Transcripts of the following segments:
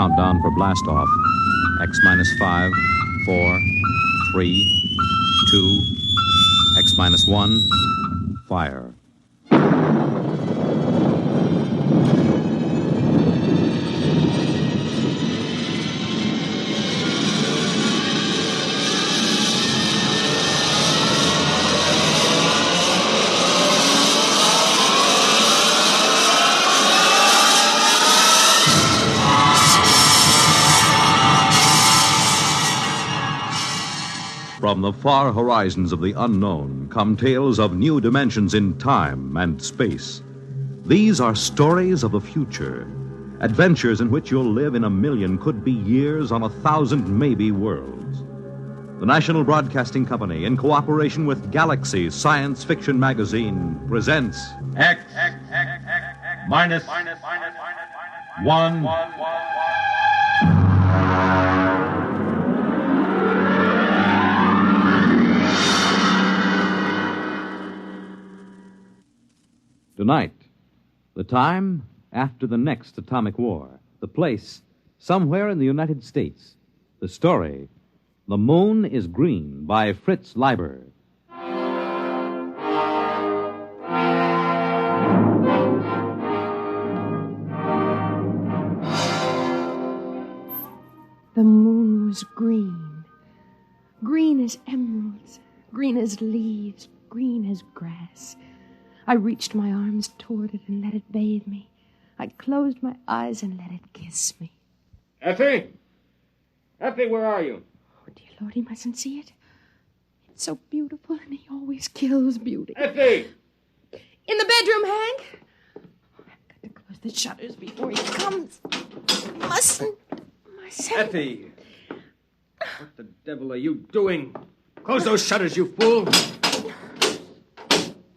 countdown for blastoff. X minus 5, 4, 3, 2, X minus 1, fire. From the far horizons of the unknown come tales of new dimensions in time and space. These are stories of the future, adventures in which you'll live in a million, could be years, on 1,000 maybe worlds. The National Broadcasting Company, in cooperation with Galaxy Science Fiction Magazine, presents X minus 1. Tonight, the time after the next atomic war. The place, somewhere in the United States. The story, The Moon is Green, by Fritz Leiber. The moon was green. Green as emeralds, green as leaves, green as grass. I reached my arms toward it and let it bathe me. I closed my eyes and let it kiss me. Effie! Effie, where are you? Oh, dear Lord, he mustn't see it. It's so beautiful, and he always kills beauty. Effie! In the bedroom, Hank. I've got to close the shutters before he comes. Mustn't. Effie! What the devil are you doing? Close those shutters, you fool!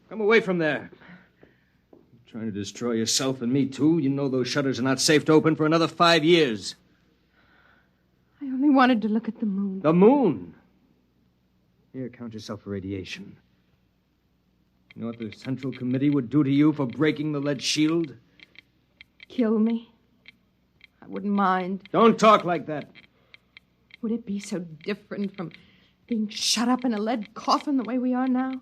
Come away from there. You're trying to destroy yourself and me, too. You know those shutters are not safe to open for another 5 years. I only wanted to look at the moon. The moon? Here, count yourself for radiation. You know what the Central Committee would do to you for breaking the lead shield? Kill me. I wouldn't mind. Don't talk like that. Would it be so different from being shut up in a lead coffin the way we are now?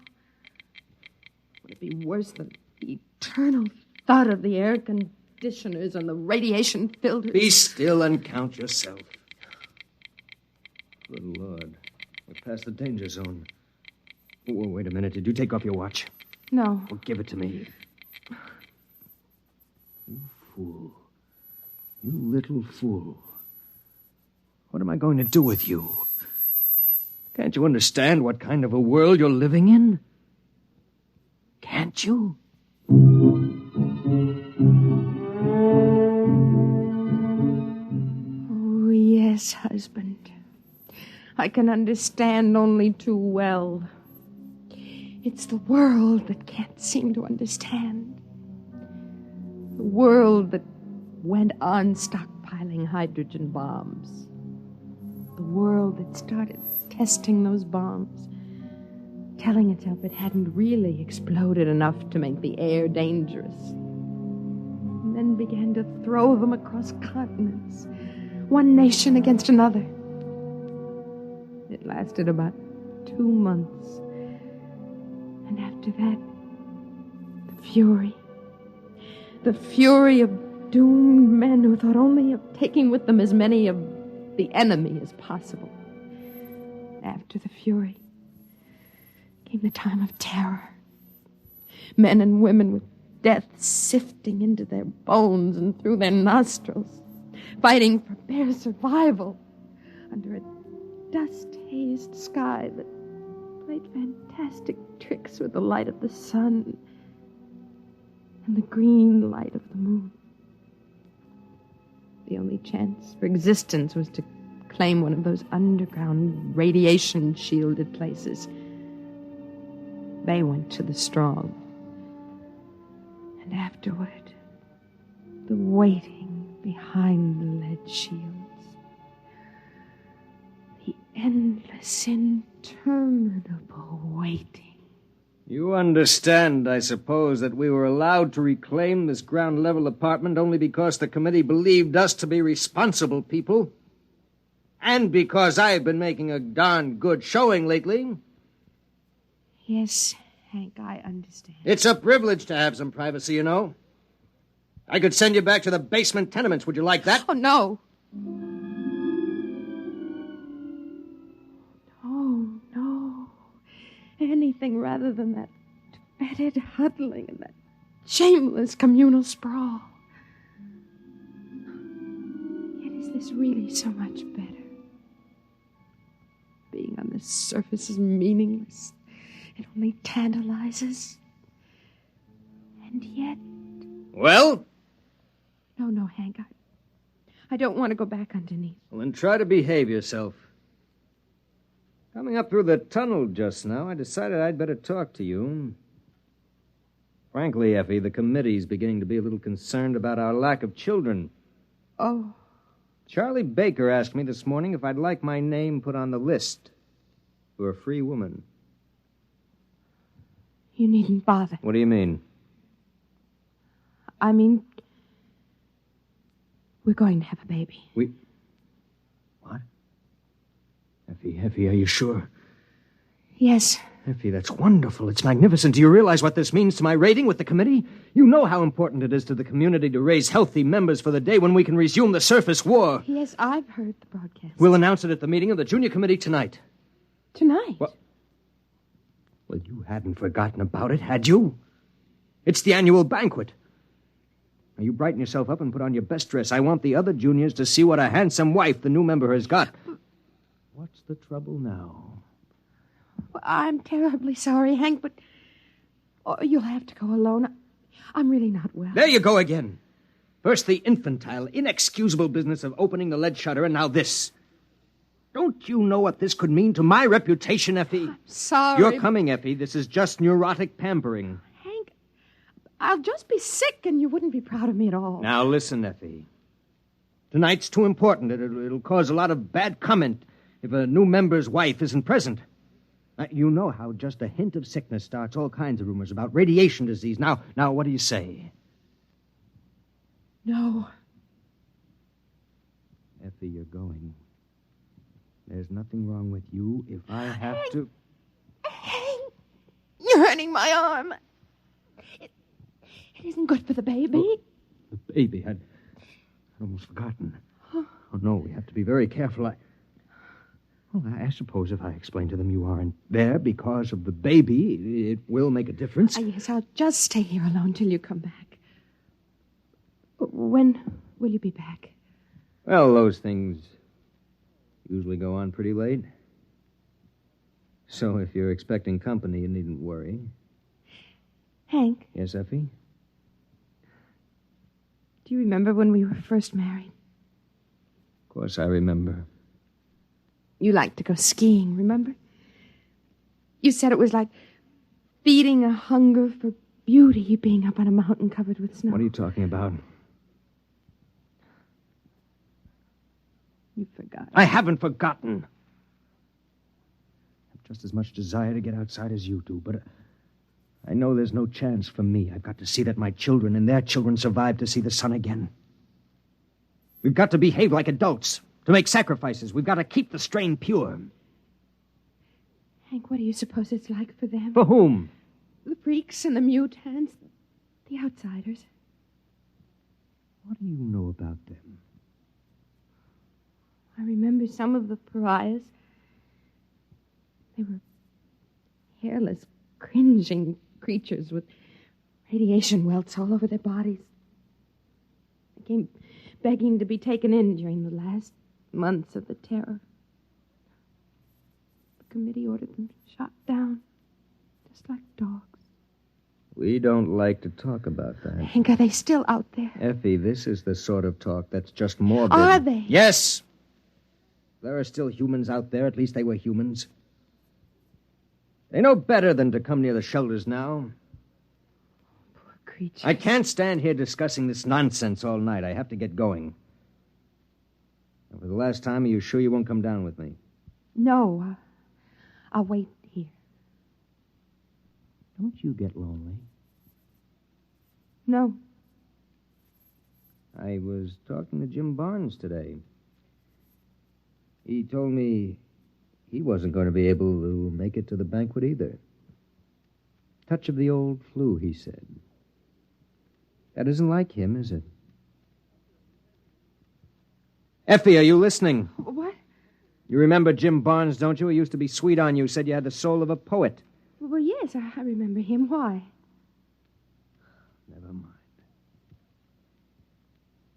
Would it be worse than the eternal thud of the air conditioners and the radiation filters? Be still and count yourself. Good Lord. We're past the danger zone. Oh, wait a minute. Did you take off your watch? No. Well, give it to me. You fool. You little fool. What am I going to do with you? Can't you understand what kind of a world you're living in? Can't you? Oh, yes, husband. I can understand only too well. It's the world that can't seem to understand. The world that went on stockpiling hydrogen bombs. The world that started testing those bombs, telling itself it hadn't really exploded enough to make the air dangerous. And then began to throw them across continents, one nation against another. It lasted about 2 months. And after that, the fury of doomed men who thought only of taking with them as many of the enemy as possible. After the fury came the time of terror. Men and women with death sifting into their bones and through their nostrils, fighting for bare survival under a dust-hazed sky that played fantastic tricks with the light of the sun and the green light of the moon. The only chance for existence was to claim one of those underground radiation-shielded places. They went to the strong. And afterward, the waiting behind the lead shields. The endless, interminable waiting. You understand, I suppose, that we were allowed to reclaim this ground-level apartment only because the committee believed us to be responsible people? And because I've been making a darn good showing lately? Yes, Hank, I understand. It's a privilege to have some privacy, you know. I could send you back to the basement tenements. Would you like that? Oh, no. Oh, no. Anything rather than that fetid huddling and that shameless communal sprawl. Yet is this really so much better? Being on the surface is meaningless. It only tantalizes. And yet... Well? No, Hank. I don't want to go back underneath. Well, then try to behave yourself. Coming up through the tunnel just now, I decided I'd better talk to you. Frankly, Effie, the committee's beginning to be a little concerned about our lack of children. Oh. Charlie Baker asked me this morning if I'd like my name put on the list for a free woman. You needn't bother. What do you mean? I mean, we're going to have a baby. What? Effie, are you sure? Yes. Effie, that's wonderful. It's magnificent. Do you realize what this means to my rating with the committee? You know how important it is to the community to raise healthy members for the day when we can resume the surface war. Yes, I've heard the broadcast. We'll announce it at the meeting of the junior committee tonight. Tonight? Well, you hadn't forgotten about it, had you? It's the annual banquet. Now, you brighten yourself up and put on your best dress. I want the other juniors to see what a handsome wife the new member has got. What's the trouble now? Well, I'm terribly sorry, Hank, but you'll have to go alone. I'm really not well. There you go again. First the infantile, inexcusable business of opening the lead shutter, and now this. Don't you know what this could mean to my reputation, Effie? I'm sorry. You're coming, Effie. This is just neurotic pampering. Hank, I'll just be sick and you wouldn't be proud of me at all. Now, listen, Effie. Tonight's too important. It'll cause a lot of bad comment if a new member's wife isn't present. You know how just a hint of sickness starts all kinds of rumors about radiation disease. Now, what do you say? No. Effie, you're going. There's nothing wrong with you if I have to... Hank, you're hurting my arm. It isn't good for the baby. Oh, the baby? I'd almost forgotten. Oh, no, we have to be very careful. I suppose if I explain to them you aren't there because of the baby, it will make a difference. Yes, I'll just stay here alone till you come back. When will you be back? Well, those things usually go on pretty late. So if you're expecting company, you needn't worry. Hank? Yes, Effie? Do you remember when we were first married? Of course I remember. You liked to go skiing, remember? You said it was like feeding a hunger for beauty being up on a mountain covered with snow. What are you talking about? You forgot. I haven't forgotten. I have just as much desire to get outside as you do, but I know there's no chance for me. I've got to see that my children and their children survive to see the sun again. We've got to behave like adults, to make sacrifices. We've got to keep the strain pure. Hank, what do you suppose it's like for them? For whom? The freaks and the mutants, the outsiders. What do you know about them? I remember some of the pariahs. They were hairless, cringing creatures with radiation welts all over their bodies. They came begging to be taken in during the last months of the terror. The committee ordered them shot down, just like dogs. We don't like to talk about that. Hank, are they still out there? Effie, this is the sort of talk that's just morbid. Are they? Yes. There are still humans out there. At least they were humans. They know better than to come near the shelters now. Poor creatures. I can't stand here discussing this nonsense all night. I have to get going. And for the last time, are you sure you won't come down with me? No, I'll wait here. Don't you get lonely? No. I was talking to Jim Barnes today. He told me he wasn't going to be able to make it to the banquet either. Touch of the old flu, he said. That isn't like him, is it? Effie, are you listening? What? You remember Jim Barnes, don't you? He used to be sweet on you, said you had the soul of a poet. Well, yes, I remember him. Why? Never mind.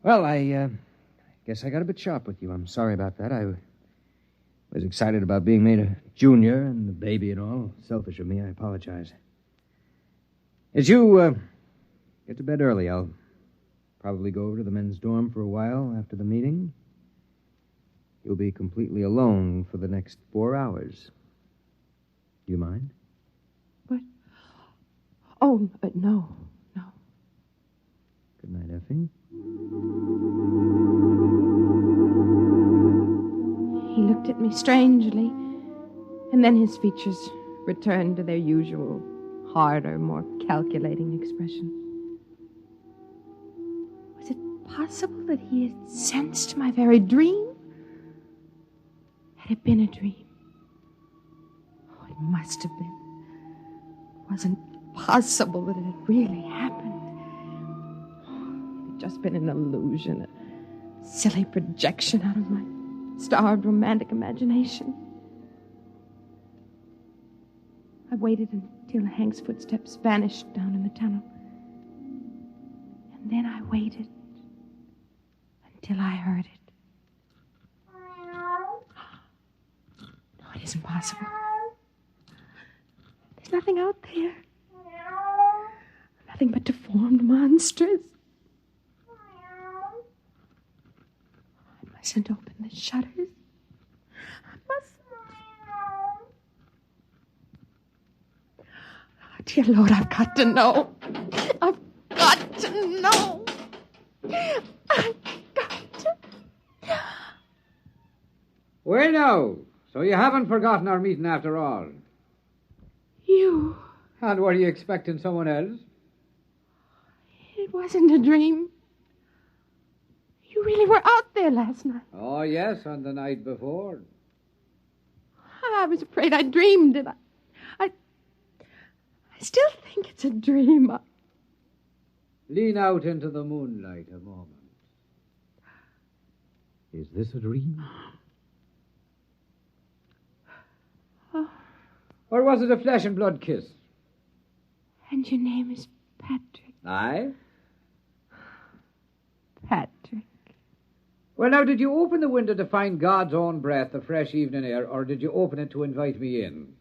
Well, I guess I got a bit sharp with you. I'm sorry about that. I was excited about being made a junior and the baby and all. Selfish of me. I apologize. As you get to bed early, I'll probably go over to the men's dorm for a while after the meeting. You'll be completely alone for the next 4 hours. Do you mind? What? Oh, no. Good night, Effie. He looked at me strangely, and then his features returned to their usual, harder, more calculating expression. Was it possible that he had sensed my very dream? Had it been a dream? Oh, it must have been. It wasn't possible that it had really happened. It had just been an illusion, a silly projection out of my starved romantic imagination. I waited until Hank's footsteps vanished down in the tunnel. And then I waited until I heard it. No, it isn't possible. There's nothing out there. Nothing but deformed monsters. I mustn't open the shutters. I mustn't. Oh, dear Lord, I've got to know. I've got to know. I've got to. Well, now, so you haven't forgotten our meeting after all. You. And were you expecting someone else? It wasn't a dream. You really were out there last night. Oh, yes, and the night before. I was afraid I dreamed it. I still think it's a dream. Lean out into the moonlight a moment. Is this a dream? Or was it a flesh and blood kiss? And your name is Patrick. Aye? Patrick. Well, now, did you open the window to find God's own breath, the fresh evening air, or did you open it to invite me in?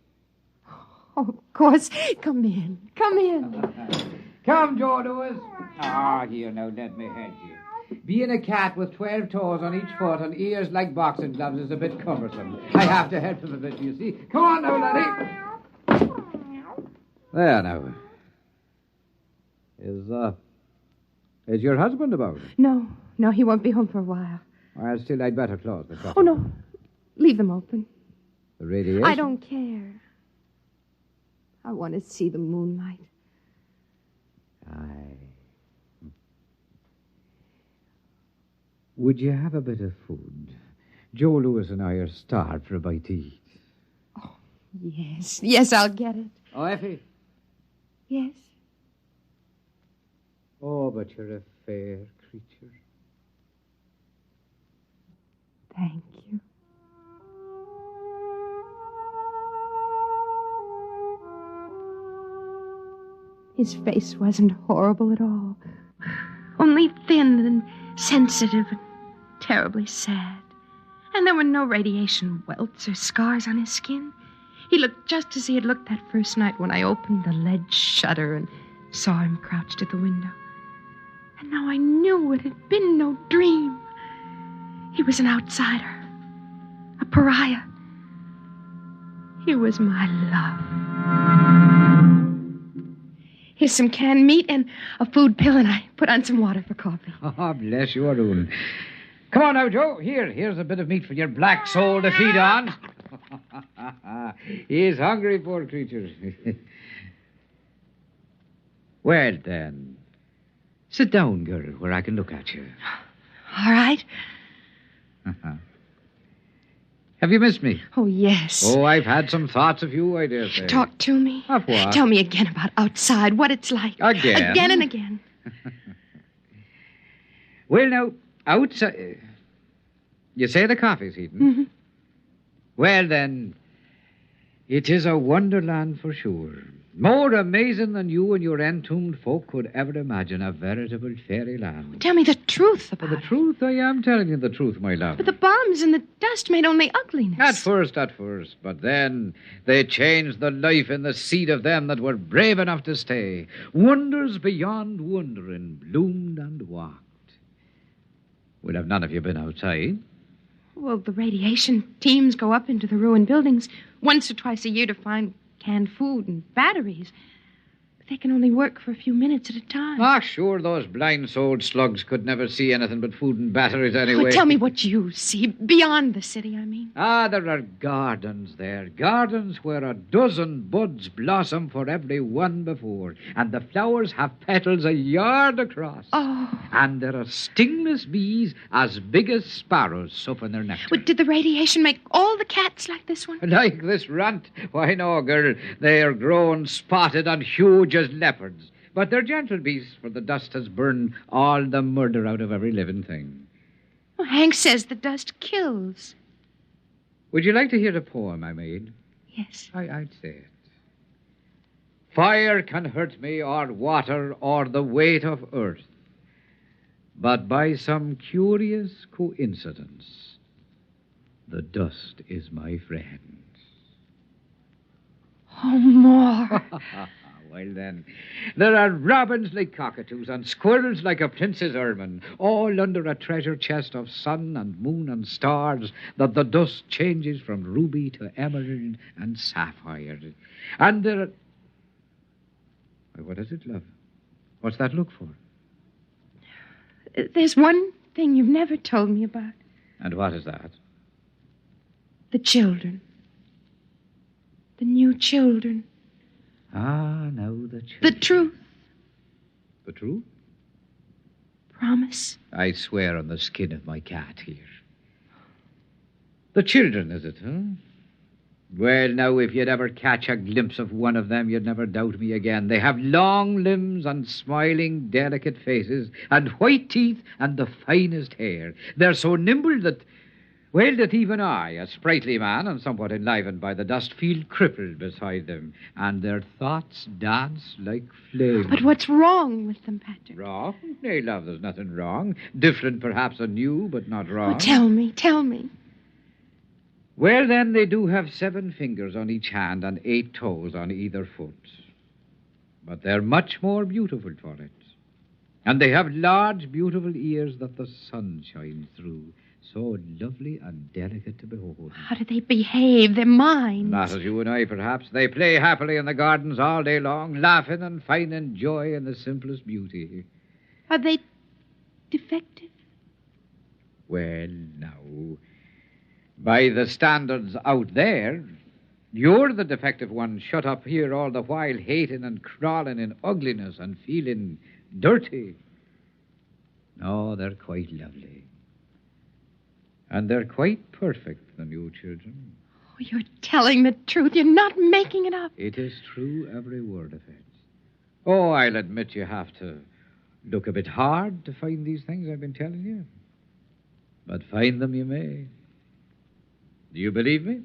Oh, of course. Come in. Come in. Come, Joe Lewis. Here, now, let me head you. Being a cat with 12 toes on each foot and ears like boxing gloves is a bit cumbersome. I have to help him a bit, you see. Come on now, laddie. There, now. Is your husband about? No, he won't be home for a while. Well, still, I'd better close the door. Oh, no. Leave them open. The radiation? I don't care. I want to see the moonlight. Aye. Would you have a bit of food? Joe Lewis and I are starved for a bite to eat. Oh, yes. Yes, I'll get it. Oh, Effie. Yes. Oh, but you're a fair creature. Thank you. His face wasn't horrible at all. Only thin and sensitive and terribly sad. And there were no radiation welts or scars on his skin. He looked just as he had looked that first night when I opened the lead shutter and saw him crouched at the window. And now I knew it had been no dream. He was an outsider, a pariah. He was my love. Here's some canned meat and a food pill, and I put on some water for coffee. Oh, bless you, Arun. Come on now, Joe. Here's a bit of meat for your black soul to feed on. He's hungry, poor creature. Well, then, sit down, girl, where I can look at you. All right. Have you missed me? Oh, yes. Oh, I've had some thoughts of you, I dare say. Talk to me. Of what? Tell me again about outside, what it's like. Again? Again and again. Well, now, outside... You say the coffee's heating? Mm-hmm. Well, then, it is a wonderland for sure. More amazing than you and your entombed folk could ever imagine. A veritable fairyland. Tell me the truth about The it. truth? I am telling you the truth, my love. But the bombs and the dust made only ugliness. At first. But then they changed the life in the seed of them that were brave enough to stay. Wonders beyond wondering bloomed and walked. Well, have none of you been outside? Well, the radiation teams go up into the ruined buildings once or twice a year to find canned food and batteries. But they can only work for a few minutes at a time. Ah, sure, those blind-souled slugs could never see anything but food and batteries anyway. Well, tell me what you see, beyond the city, I mean. Ah, there are gardens there. Gardens where a dozen buds blossom for every one before. And the flowers have petals a yard across. Oh. And there are stingless bees as big as sparrows supping their nectar. Well, did the radiation make all the cats like this one? Like this runt? Why, no, girl. They are grown spotted and huge as leopards. But they're gentle beasts, for the dust has burned all the murder out of every living thing. Well, Hank says the dust kills. Would you like to hear the poem I made? Yes. I'd say it. Fire can hurt me, or water, or the weight of earth. But by some curious coincidence, the dust is my friend. Oh, more. Well, then, there are robins like cockatoos and squirrels like a prince's ermine, all under a treasure chest of sun and moon and stars that the dust changes from ruby to emerald and sapphire. And there are... What is it, love? What's that look for? There's one thing you've never told me about. And what is that? The children. The new children. Ah, now the children. The truth. The truth? Promise. I swear on the skin of my cat here. The children, is it, huh? Well, now, if you'd ever catch a glimpse of one of them, you'd never doubt me again. They have long limbs and smiling, delicate faces and white teeth and the finest hair. They're so nimble that even I, a sprightly man and somewhat enlivened by the dust, feel crippled beside them, and their thoughts dance like flames. But what's wrong with them, Patrick? Wrong? Nay, love, there's nothing wrong. Different, perhaps, and new, but not wrong. Oh, tell me. Well, then, they do have 7 fingers on each hand and 8 toes on either foot. But they're much more beautiful for it. And they have large, beautiful ears that the sun shines through. So lovely and delicate to behold. How do they behave? Their minds? Not as you and I, perhaps. They play happily in the gardens all day long, laughing and finding joy in the simplest beauty. Are they defective? Well, now, by the standards out there, you're the defective one shut up here all the while, hating and crawling in ugliness and feeling dirty. No, they're quite lovely. And they're quite perfect, the new children. Oh, you're telling the truth. You're not making it up. It is true, every word of it. Oh, I'll admit you have to look a bit hard to find these things I've been telling you. But find them you may. Do you believe me?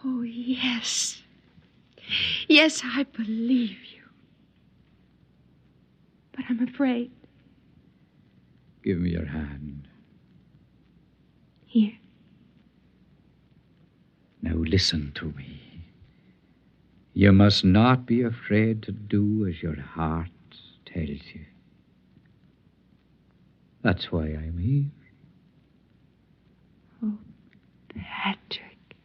Oh, yes. Yes, I believe you. But I'm afraid. Give me your hand. Here. Now listen to me. You must not be afraid to do as your heart tells you. That's why I'm here. Oh, Patrick.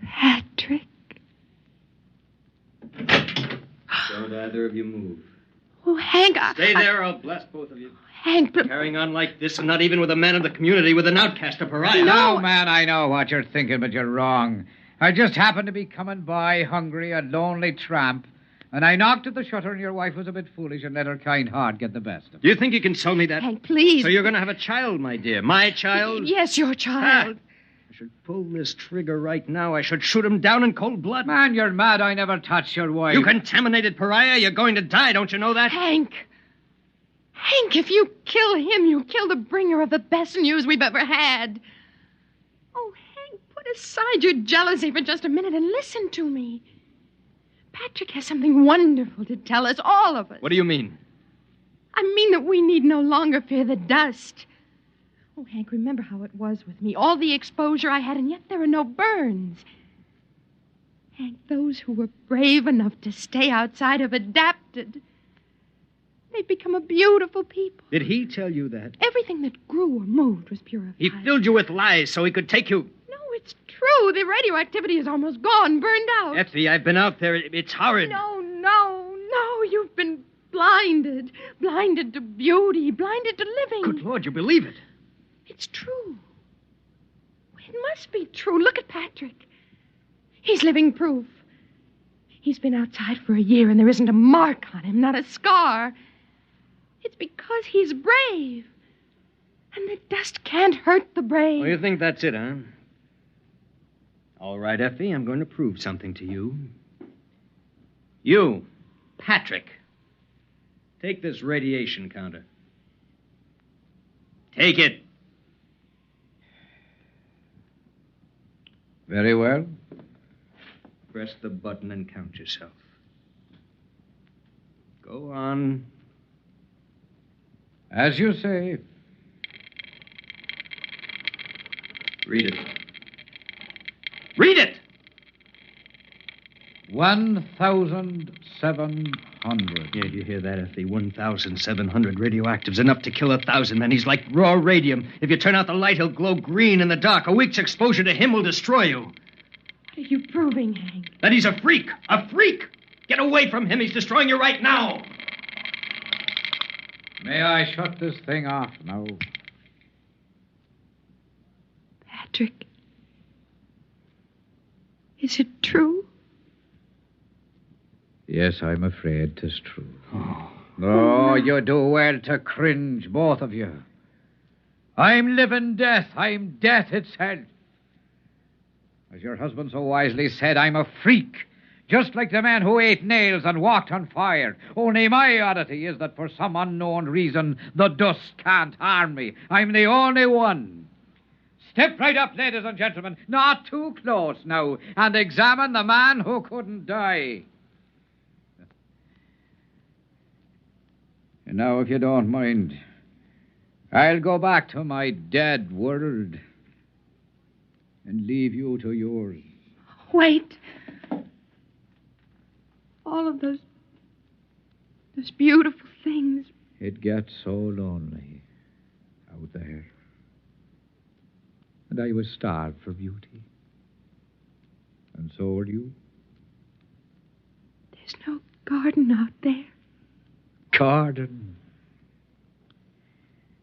Patrick. Don't either of you move. Oh, Hank, Stay there, I'll blast both of you. Hank, but... Carrying on like this, and not even with a man of the community, with an outcast, a pariah. No, man, I know what you're thinking, but you're wrong. I just happened to be coming by, hungry, a lonely tramp, And I knocked at the shutter, and your wife was a bit foolish and let her kind heart get the best of it. Do you think you can sell me that? Hank, please. So you're going to have a child, my dear. My child? Yes, your child. I should pull this trigger right now. I should shoot him down in cold blood. Man, you're mad. I never touched your wife. You contaminated pariah. You're going to die. Don't you know that? Hank, if you kill him, you kill the bringer of the best news we've ever had. Oh, Hank, put aside your jealousy for just a minute and listen to me. Patrick has something wonderful to tell us, all of us. What do you mean? I mean that we need no longer fear the dust. Oh, Hank, remember how it was with me. All the exposure I had, and yet there are no burns. Hank, those who were brave enough to stay outside have adapted. They've become a beautiful people. Did he tell you that? Everything that grew or moved was purified. He filled you with lies so he could take you. No, it's true. The radioactivity is almost gone, burned out. Effie, I've been out there. It's horrid. No. You've been blinded. Blinded to beauty. Blinded to living. Good Lord, you believe it? It's true. It must be true. Look at Patrick. He's living proof. He's been outside for a year and there isn't a mark on him, not a scar. It's because he's brave. And the dust can't hurt the brave. Oh, you think that's it, huh? All right, Effie, I'm going to prove something to you. You, Patrick, take this radiation counter. Take it. Very well. Press the button and count yourself. Go on. As you say. Read it. Read it! 1,700. Yeah, you hear that, Effie? 1,700 radioactives, enough to kill 1,000 men. He's like raw radium. If you turn out the light, he'll glow green in the dark. A week's exposure to him will destroy you. What are you proving, Hank? That he's a freak. A freak! Get away from him. He's destroying you right now. May I shut this thing off now? Patrick, is it true? Yes, I'm afraid 'tis true. Oh, you do well to cringe, both of you. I'm living death. I'm death itself. As your husband so wisely said, I'm a freak. Just like the man who ate nails and walked on fire. Only my oddity is that for some unknown reason, the dust can't harm me. I'm the only one. Step right up, ladies and gentlemen. Not too close now. And examine the man who couldn't die. And now, if you don't mind, I'll go back to my dead world and leave you to yours. Wait. All of those beautiful things. It gets so lonely out there. And I was starved for beauty. And so are you. There's no garden out there. Garden.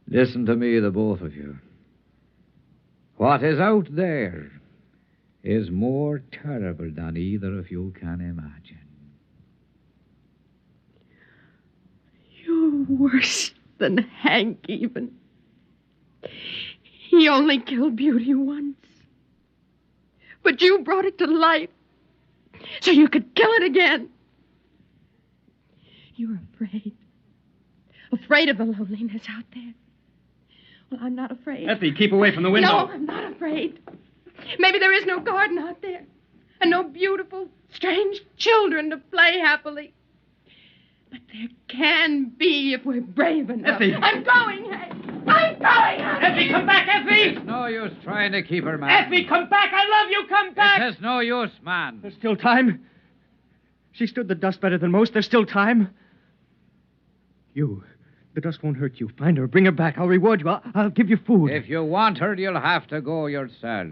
Listen to me, the both of you. What is out there is more terrible than either of you can imagine. You're worse than Hank, even. He only killed beauty once. But you brought it to life so you could kill it again. You're afraid. Afraid of the loneliness out there. Well, I'm not afraid. Effie, keep away from the window. No, I'm not afraid. Maybe there is no garden out there. And no beautiful, strange children to play happily. But there can be if we're brave enough. Effie! I'm going, Hank! I'm going, Hank! Effie, come back, Effie! It's no use trying to keep her, man. Effie, come back! I love you! Come back! It is no use, man. There's still time. She stood the dust better than most. There's still time. The dust won't hurt you. Find her. Bring her back. I'll reward you. I'll give you food. If you want her, you'll have to go yourself.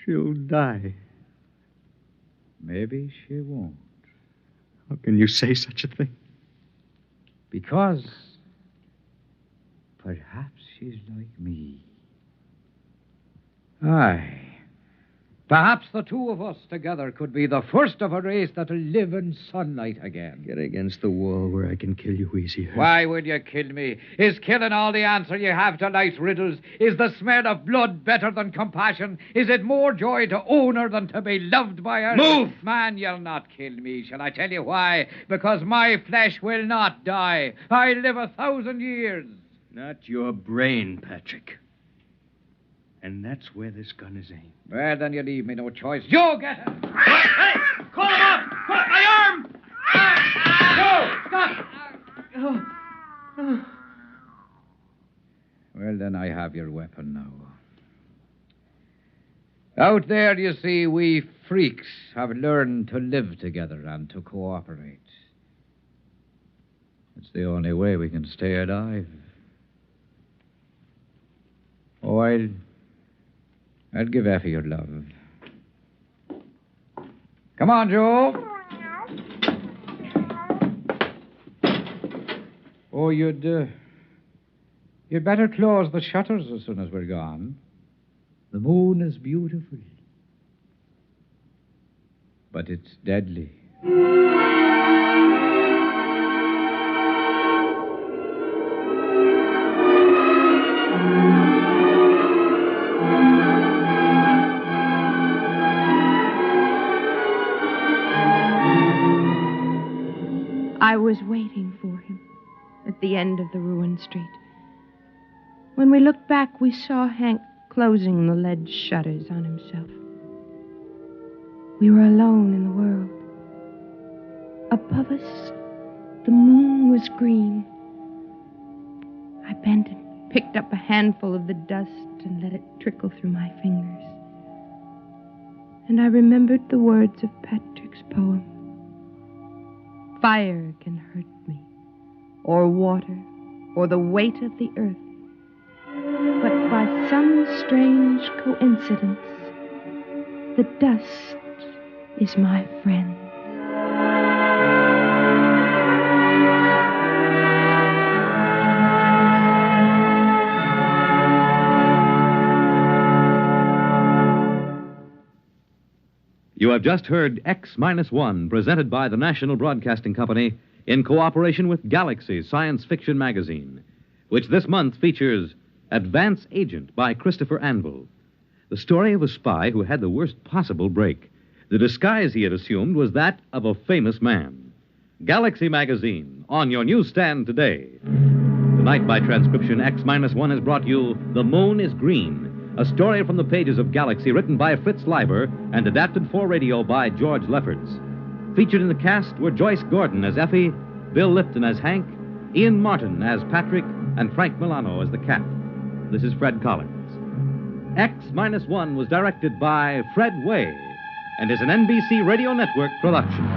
She'll die. Maybe she won't. How can you say such a thing? Because perhaps she's like me. Aye. Perhaps the two of us together could be the first of a race that'll live in sunlight again. Get against the wall where I can kill you easier. Why would you kill me? Is killing all the answer you have to life's riddles? Is the smell of blood better than compassion? Is it more joy to own her than to be loved by her? Move! Man, you'll not kill me. Shall I tell you why? Because my flesh will not die. I live 1,000 years. Not your brain, Patrick. And that's where this gun is aimed. Well, then you leave me no choice. You get it! Hey! Call him off! My arm! No! Stop! Well, then I have your weapon now. Out there, you see, we freaks have learned to live together and to cooperate. It's the only way we can stay alive. Oh, I'll give Effie your love. Come on, Joe. Oh, you'd better close the shutters as soon as we're gone. The moon is beautiful, but it's deadly. I was waiting for him at the end of the ruined street. When we looked back, we saw Hank closing the lead shutters on himself. We were alone in the world. Above us, the moon was green. I bent and picked up a handful of the dust and let it trickle through my fingers. And I remembered the words of Patrick's poem. Fire can hurt me, or water, or the weight of the earth. But by some strange coincidence, the dust is my friend. You have just heard X-1, presented by the National Broadcasting Company in cooperation with Galaxy Science Fiction Magazine, which this month features Advance Agent by Christopher Anvil, the story of a spy who had the worst possible break. The disguise he had assumed was that of a famous man. Galaxy Magazine, on your newsstand today. Tonight, by transcription, X-1 has brought you The Moon is Green, a story from the pages of Galaxy written by Fritz Leiber and adapted for radio by George Lefferts. Featured in the cast were Joyce Gordon as Effie, Bill Lipton as Hank, Ian Martin as Patrick, and Frank Milano as the cat. This is Fred Collins. X-1 was directed by Fred Way and is an NBC Radio Network production.